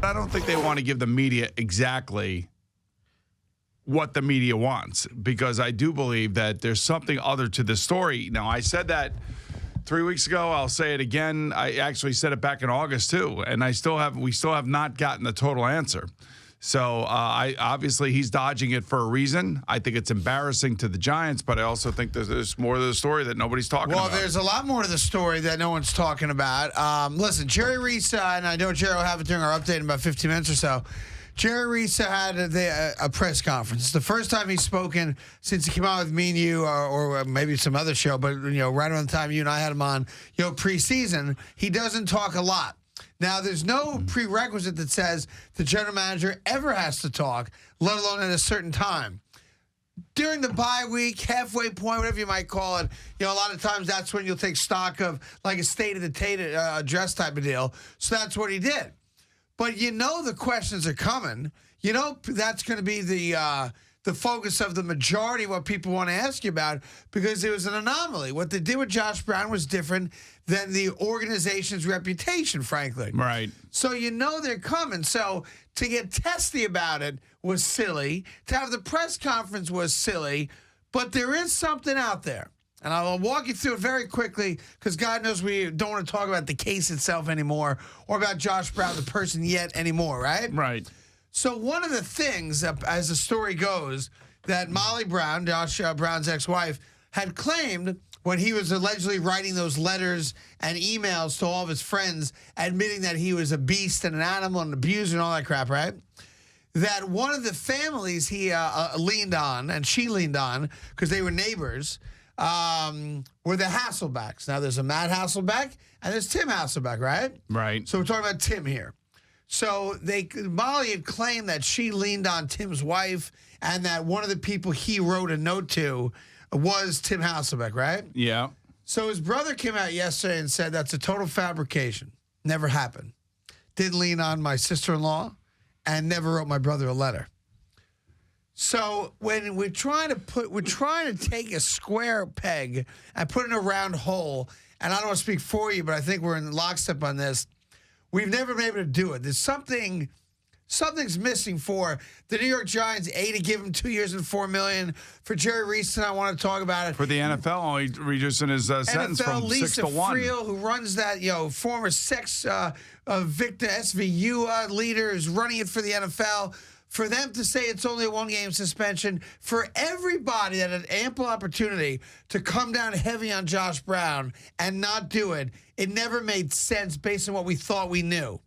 I don't think they want to give the media exactly what the media wants, because I do believe that there's something other to the story. Now, I said that 3 weeks ago. I'll say it again. I actually said it back in August too, and we still have not gotten the total answer. So obviously he's dodging it for a reason. I think it's embarrassing to the Giants, but I also think there's more to the story that nobody's talking about. Well, there's a lot more to the story that no one's talking about. Listen, Jerry Reese, and I know Jerry will have it during our update in about 15 minutes or so. Jerry Reese had a press conference. It's the first time he's spoken since he came out with me and you, or maybe some other show, but right around the time you and I had him on, preseason. He doesn't talk a lot. Now, there's no prerequisite that says the general manager ever has to talk, let alone at a certain time. During the bye week, halfway point, whatever you might call it, a lot of times that's when you'll take stock of like a state of the address type of deal. So that's what he did. But the questions are coming. That's going to be the focus of the majority of what people want to ask you about, because it was an anomaly. What they did with Josh Brown was different than the organization's reputation, frankly. Right. So they're coming. So to get testy about it was silly. To have the press conference was silly. But there is something out there. And I'll walk you through it very quickly, because God knows we don't want to talk about the case itself anymore, or about Josh Brown, the person, yet anymore, right? Right. So one of the things, as the story goes, that Molly Brown, Josh Brown's ex-wife, had claimed when he was allegedly writing those letters and emails to all of his friends, admitting that he was a beast and an animal and an abuser and all that crap, right? That one of the families he leaned on, and she leaned on, because they were neighbors, were the Hasselbecks. Now, there's a Matt Hasselbeck and there's Tim Hasselbeck, right? Right. So we're talking about Tim here. So Molly had claimed that she leaned on Tim's wife, and that one of the people he wrote a note to was Tim Hasselbeck, right? Yeah. So his brother came out yesterday and said that's a total fabrication. Never happened. Didn't lean on my sister-in-law, and never wrote my brother a letter. So when we're trying to take a square peg and put it in a round hole, and I don't want to speak for you, but I think we're in lockstep on this. We've never been able to do it. There's something's missing for the New York Giants. To give him 2 years and $4 million. For Jerry Reese, and I want to talk about it. For the NFL, only reducing his sentence NFL, from Lisa 6 to 1. Friel, who runs that, former sex victim SVU leader, is running it for the NFL. For them to say it's only a one-game suspension, for everybody that had ample opportunity to come down heavy on Josh Brown and not do it, it never made sense based on what we thought we knew.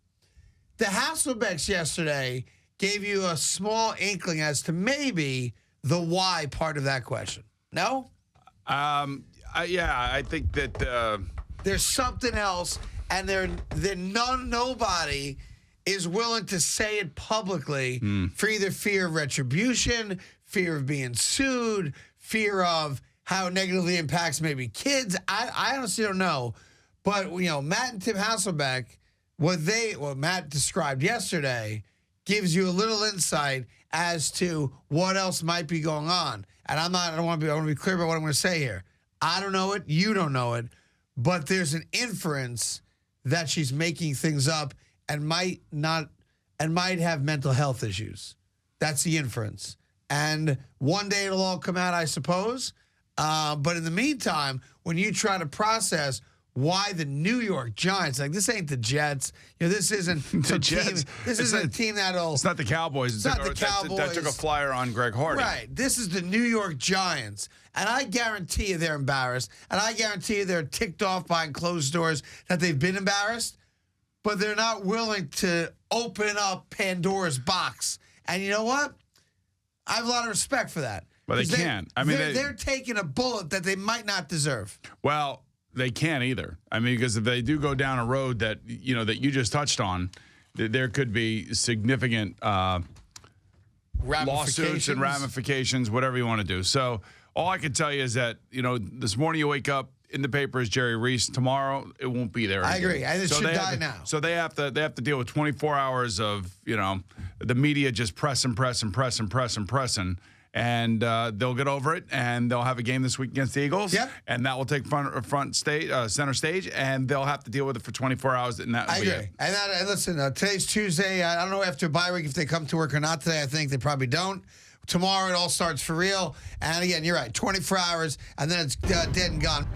The Hasselbecks yesterday gave you a small inkling as to maybe the why part of that question. No? I think that there's something else, and nobody is willing to say it publicly for either fear of retribution, fear of being sued, fear of how it negatively impacts maybe kids. I honestly don't know. But, Matt and Tim Hasselbeck, what Matt described yesterday gives you a little insight as to what else might be going on. And I want to be clear about what I'm going to say here. I don't know it. You don't know it. But there's an inference that she's making things up and might have mental health issues. That's the inference. And one day it'll all come out, I suppose. But in the meantime, when you try to process why the New York Giants, like, this ain't the Jets. This isn't the Jets. This isn't a team that'll. It's not the Cowboys. It's not the Cowboys. That took a flyer on Greg Hardy. Right. This is the New York Giants. And I guarantee you they're embarrassed. And I guarantee you they're ticked off behind closed doors that they've been embarrassed. But they're not willing to open up Pandora's box. And you know what? I have a lot of respect for that. Well, they can't. I mean, they're taking a bullet that they might not deserve. Well, they can't either. I mean, because if they do go down a road that you just touched on, there could be significant lawsuits and ramifications, whatever you want to do. So all I can tell you is that this morning you wake up, in the paper is Jerry Reese. Tomorrow it won't be there. I agree. And it should die now. So they have to deal with 24 hours of the media just pressing, and they'll get over it, and they'll have a game this week against the Eagles. Yep. And that will take center stage, and they'll have to deal with it for 24 hours. And that I agree. And listen, today's Tuesday. I don't know after bye week if they come to work or not today. I think they probably don't. Tomorrow it all starts for real. And again, you're right, 24 hours, and then it's dead and gone.